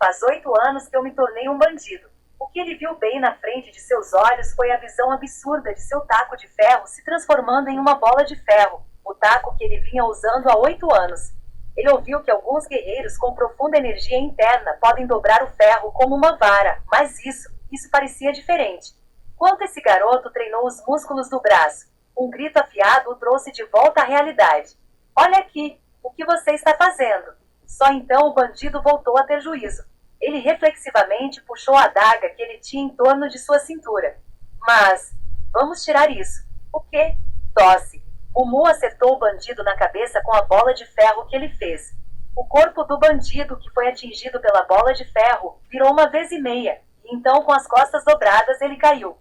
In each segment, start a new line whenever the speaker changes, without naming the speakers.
Faz 8 anos que eu me tornei um bandido. O que ele viu bem na frente de seus olhos foi a visão absurda de seu taco de ferro se transformando em uma bola de ferro, o taco que ele vinha usando há 8 anos. Ele ouviu que alguns guerreiros com profunda energia interna podem dobrar o ferro como uma vara, mas isso parecia diferente. Quando esse garoto treinou os músculos do braço, um grito afiado o trouxe de volta à realidade. Olha aqui, o que você está fazendo? Só então o bandido voltou a ter juízo. Ele reflexivamente puxou a adaga que ele tinha em torno de sua cintura. Mas, vamos tirar isso. O quê? Tosse. Mumu acertou o bandido na cabeça com a bola de ferro que ele fez. O corpo do bandido, que foi atingido pela bola de ferro, virou uma vez e meia, e então com as costas dobradas ele caiu.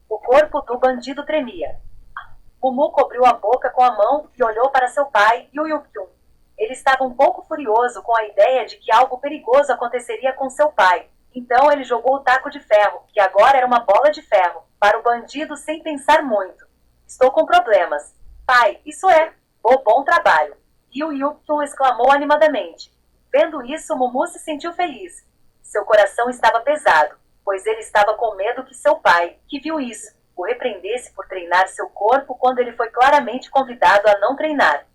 O corpo do bandido tremia. Mumu cobriu a boca com a mão e olhou para seu pai, Yu Yu-kyun. Ele estava um pouco furioso com a ideia de que algo perigoso aconteceria com seu pai. Então ele jogou o taco de ferro, que agora era uma bola de ferro, para o bandido sem pensar muito. Estou com problemas. Pai, isso é. Bom trabalho. Yu Yu-kyun exclamou animadamente. Vendo isso, Mumu se sentiu feliz. Seu coração estava pesado, pois ele estava com medo que seu pai, que viu isso, o repreendesse por treinar seu corpo quando ele foi claramente convidado a não treinar.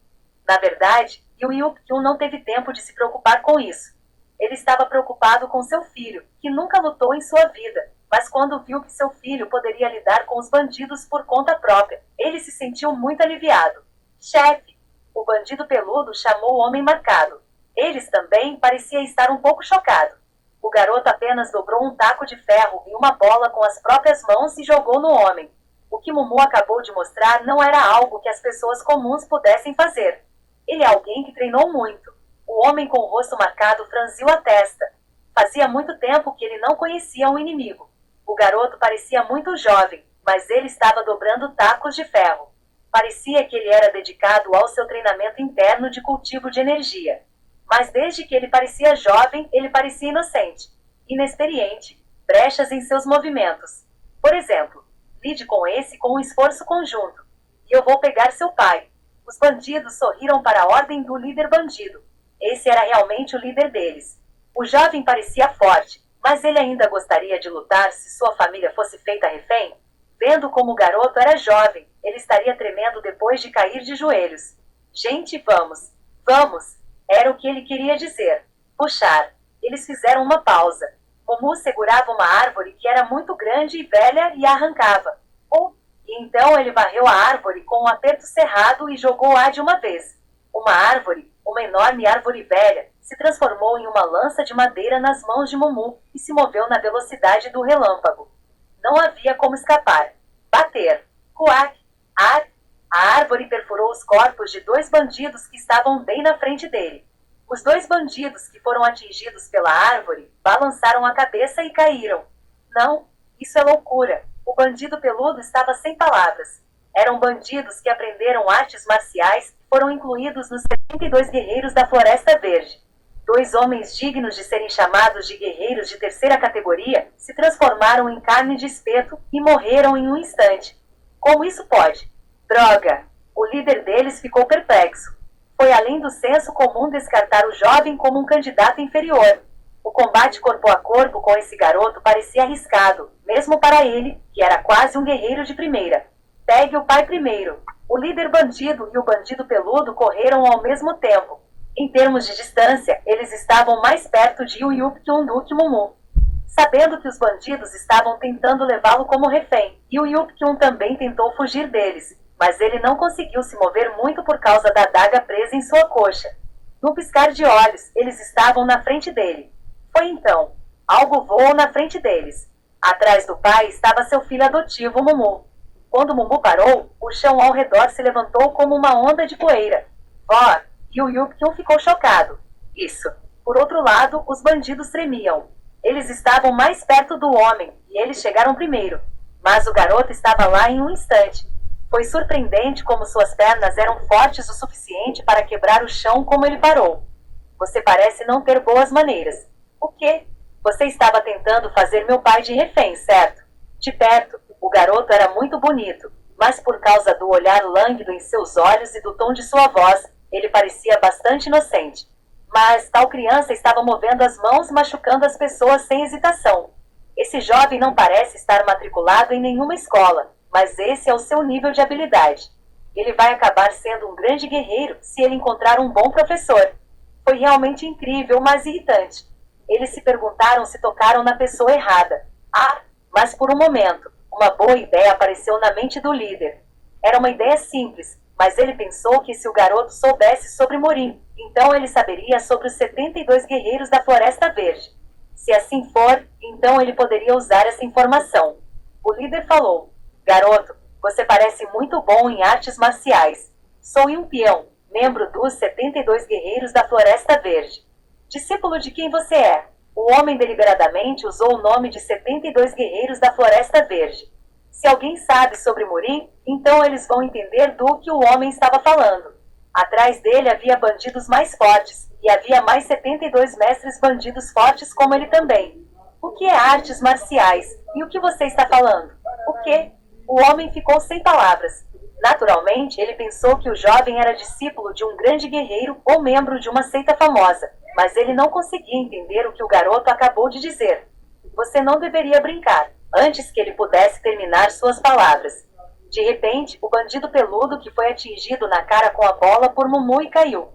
Na verdade, Yu Yu-kyun não teve tempo de se preocupar com isso. Ele estava preocupado com seu filho, que nunca lutou em sua vida, mas quando viu que seu filho poderia lidar com os bandidos por conta própria, ele se sentiu muito aliviado. Chefe! O bandido peludo chamou o homem marcado. Eles também parecia estar um pouco chocado. O garoto apenas dobrou um taco de ferro e uma bola com as próprias mãos e jogou no homem. O que Mumu acabou de mostrar não era algo que as pessoas comuns pudessem fazer. Ele é alguém que treinou muito. O homem com o rosto marcado franziu a testa. Fazia muito tempo que ele não conhecia um inimigo. O garoto parecia muito jovem, mas ele estava dobrando tacos de ferro. Parecia que ele era dedicado ao seu treinamento interno de cultivo de energia. Mas desde que ele parecia jovem, ele parecia inocente, inexperiente, brechas em seus movimentos. Por exemplo, lide com esse com um esforço conjunto. E eu vou pegar seu pai. Os bandidos sorriram para a ordem do líder bandido. Esse era realmente o líder deles. O jovem parecia forte, mas ele ainda gostaria de lutar se sua família fosse feita refém. Vendo como o garoto era jovem, ele estaria tremendo depois de cair de joelhos. Gente, vamos! Vamos! Era o que ele queria dizer. Puxar. Eles fizeram uma pausa. Mumu segurava uma árvore que era muito grande e velha e a arrancava. E então ele varreu a árvore com um aperto cerrado e jogou-a de uma vez. Uma árvore, uma enorme árvore velha, se transformou em uma lança de madeira nas mãos de Mumu e se moveu na velocidade do relâmpago. Não havia como escapar. Bater. Cuac. Ar. A árvore perfurou os corpos de 2 bandidos que estavam bem na frente dele. Os 2 bandidos que foram atingidos pela árvore balançaram a cabeça e caíram. Não, isso é loucura. O bandido peludo estava sem palavras. Eram bandidos que aprenderam artes marciais e foram incluídos nos 72 guerreiros da Floresta Verde. 2 homens dignos de serem chamados de guerreiros de terceira categoria se transformaram em carne de espeto e morreram em um instante. Como isso pode? Droga! O líder deles ficou perplexo. Foi além do senso comum descartar o jovem como um candidato inferior. O combate corpo a corpo com esse garoto parecia arriscado, mesmo para ele, que era quase um guerreiro de primeira. Pegue o pai primeiro. O líder bandido e o bandido peludo correram ao mesmo tempo. Em termos de distância, eles estavam mais perto de Yu Yu-kyun do que Mumu. Sabendo que os bandidos estavam tentando levá-lo como refém, Yu Yu-kyun também tentou fugir deles, mas ele não conseguiu se mover muito por causa da adaga presa em sua coxa. Num piscar de olhos, eles estavam na frente dele. Foi então. Algo voou na frente deles. Atrás do pai estava seu filho adotivo, Mumu. Quando Mumu parou, o chão ao redor se levantou como uma onda de poeira. Vó! Yu Yu-kyun ficou chocado. Isso. Por outro lado, os bandidos tremiam. Eles estavam mais perto do homem, e eles chegaram primeiro. Mas o garoto estava lá em um instante. Foi surpreendente como suas pernas eram fortes o suficiente para quebrar o chão como ele parou. Você parece não ter boas maneiras. O quê? Você estava tentando fazer meu pai de refém, certo? De perto, o garoto era muito bonito, mas por causa do olhar lânguido em seus olhos e do tom de sua voz, ele parecia bastante inocente. Mas tal criança estava movendo as mãos, machucando as pessoas sem hesitação. Esse jovem não parece estar matriculado em nenhuma escola, mas esse é o seu nível de habilidade. Ele vai acabar sendo um grande guerreiro se ele encontrar um bom professor. Foi realmente incrível, mas irritante. Eles se perguntaram se tocaram na pessoa errada. Ah, mas por um momento, uma boa ideia apareceu na mente do líder. Era uma ideia simples, mas ele pensou que se o garoto soubesse sobre Morim, então ele saberia sobre os 72 guerreiros da Floresta Verde. Se assim for, então ele poderia usar essa informação. O líder falou: Garoto, você parece muito bom em artes marciais. Sou Yunpião, membro dos 72 guerreiros da Floresta Verde. Discípulo de quem você é? O homem deliberadamente usou o nome de 72 guerreiros da Floresta Verde. Se alguém sabe sobre Morim, então eles vão entender do que o homem estava falando. Atrás dele havia bandidos mais fortes, e havia mais 72 mestres bandidos fortes como ele também. O que é artes marciais? E o que você está falando? O quê? O homem ficou sem palavras. Naturalmente, ele pensou que o jovem era discípulo de um grande guerreiro ou membro de uma seita famosa, mas ele não conseguia entender o que o garoto acabou de dizer. Você não deveria brincar, antes que ele pudesse terminar suas palavras. De repente, o bandido peludo que foi atingido na cara com a bola por Mumu caiu.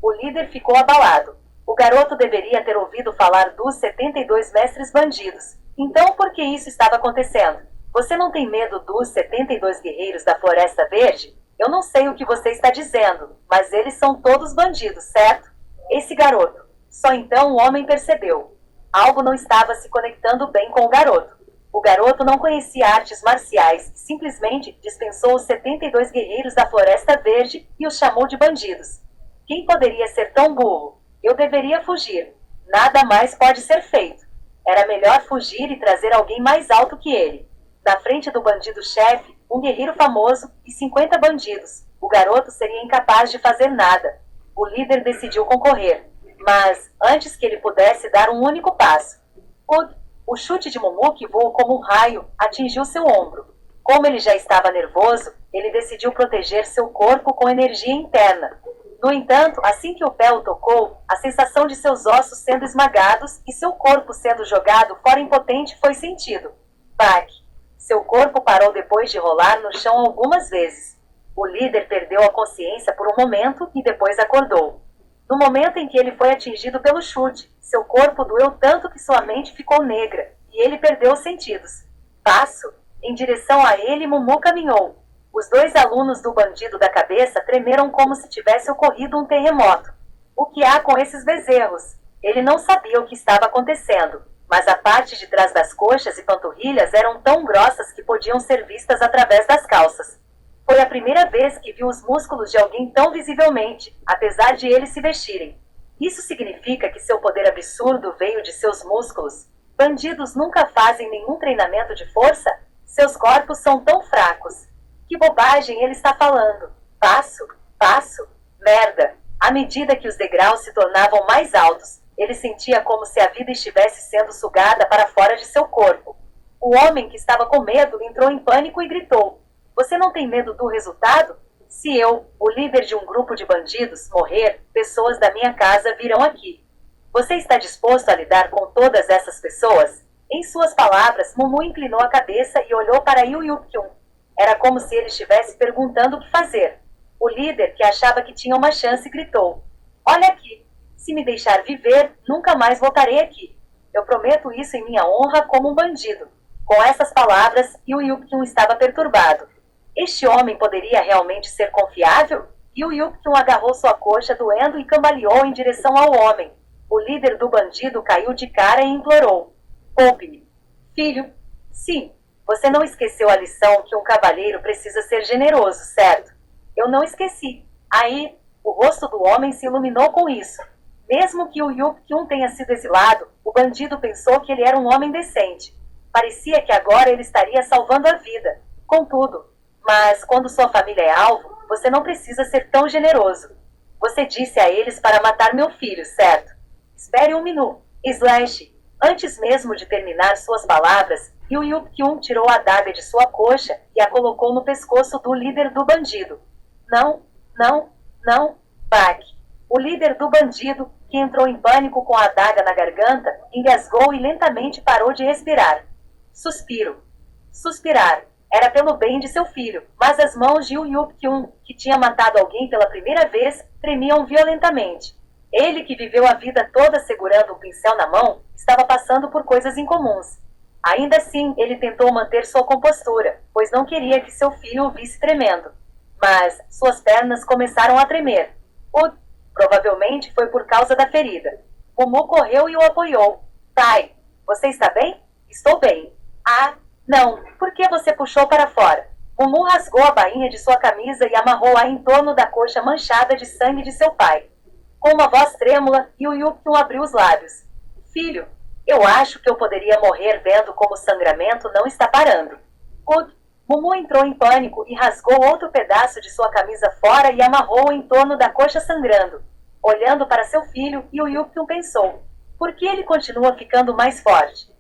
O líder ficou abalado. O garoto deveria ter ouvido falar dos 72 mestres bandidos. Então por que isso estava acontecendo? Você não tem medo dos 72 guerreiros da Floresta Verde? Eu não sei o que você está dizendo, mas eles são todos bandidos, certo? Esse garoto. Só então o homem percebeu. Algo não estava se conectando bem com o garoto. O garoto não conhecia artes marciais, simplesmente dispensou os 72 guerreiros da Floresta Verde e os chamou de bandidos. Quem poderia ser tão burro? Eu deveria fugir. Nada mais pode ser feito. Era melhor fugir e trazer alguém mais alto que ele. Na frente do bandido-chefe, um guerreiro famoso e 50 bandidos, o garoto seria incapaz de fazer nada. O líder decidiu concorrer, mas antes que ele pudesse dar um único passo, o chute de Mumu, que voou como um raio, atingiu seu ombro. Como ele já estava nervoso, ele decidiu proteger seu corpo com energia interna. No entanto, assim que o pé o tocou, a sensação de seus ossos sendo esmagados e seu corpo sendo jogado fora impotente foi sentido. Baque! Seu corpo parou depois de rolar no chão algumas vezes. O líder perdeu a consciência por um momento e depois acordou. No momento em que ele foi atingido pelo chute, seu corpo doeu tanto que sua mente ficou negra, e ele perdeu os sentidos. Passo! Em direção a ele, Mumu caminhou. Os dois alunos do bandido da cabeça tremeram como se tivesse ocorrido um terremoto. O que há com esses bezerros? Ele não sabia o que estava acontecendo, mas a parte de trás das coxas e panturrilhas eram tão grossas que podiam ser vistas através das calças. Foi a primeira vez que viu os músculos de alguém tão visivelmente, apesar de eles se vestirem. Isso significa que seu poder absurdo veio de seus músculos. Bandidos nunca fazem nenhum treinamento de força? Seus corpos são tão fracos. Que bobagem ele está falando? Passo, passo, merda. À medida que os degraus se tornavam mais altos, ele sentia como se a vida estivesse sendo sugada para fora de seu corpo. O homem, que estava com medo, entrou em pânico e gritou: Você não tem medo do resultado? Se eu, o líder de um grupo de bandidos, morrer, pessoas da minha casa virão aqui. Você está disposto a lidar com todas essas pessoas? Em suas palavras, Mumu inclinou a cabeça e olhou para Yu Yuk-kyun. Era como se ele estivesse perguntando o que fazer. O líder, que achava que tinha uma chance, gritou: Olha aqui, se me deixar viver, nunca mais voltarei aqui. Eu prometo isso em minha honra como um bandido. Com essas palavras, Yu Yuk-kyun estava perturbado. Este homem poderia realmente ser confiável? Yu Yuk-kyun agarrou sua coxa doendo e cambaleou em direção ao homem. O líder do bandido caiu de cara e implorou: Poupe-me. Filho, sim. Você não esqueceu a lição que um cavalheiro precisa ser generoso, certo? Eu não esqueci. Aí, o rosto do homem se iluminou com isso. Mesmo que o Yuk-kyun tenha sido exilado, o bandido pensou que ele era um homem decente. Parecia que agora ele estaria salvando a vida. Contudo, mas quando sua família é alvo, você não precisa ser tão generoso. Você disse a eles para matar meu filho, certo? Espere um minuto. Slash. Antes mesmo de terminar suas palavras, Yu Yuk-kyun tirou a adaga de sua coxa e a colocou no pescoço do líder do bandido. Não, não, não, Bak. O líder do bandido, que entrou em pânico com a adaga na garganta, engasgou e lentamente parou de respirar. Suspiro. Suspirar. Era pelo bem de seu filho, mas as mãos de Uyuk-kyun, que tinha matado alguém pela primeira vez, tremiam violentamente. Ele, que viveu a vida toda segurando um pincel na mão, estava passando por coisas incomuns. Ainda assim, ele tentou manter sua compostura, pois não queria que seu filho o visse tremendo. Mas suas pernas começaram a tremer. Provavelmente foi por causa da ferida. Mumu correu e o apoiou. Pai, você está bem? Estou bem. Ah, não. Por que você puxou para fora? Mumu rasgou a bainha de sua camisa e amarrou-a em torno da coxa manchada de sangue de seu pai. Com uma voz trêmula, Yuyuk-kyun abriu os lábios. Filho, eu acho que eu poderia morrer vendo como o sangramento não está parando. Mumu entrou em pânico e rasgou outro pedaço de sua camisa fora e amarrou-o em torno da coxa sangrando. Olhando para seu filho, Yuyuk-kyun pensou. Por que ele continua ficando mais forte?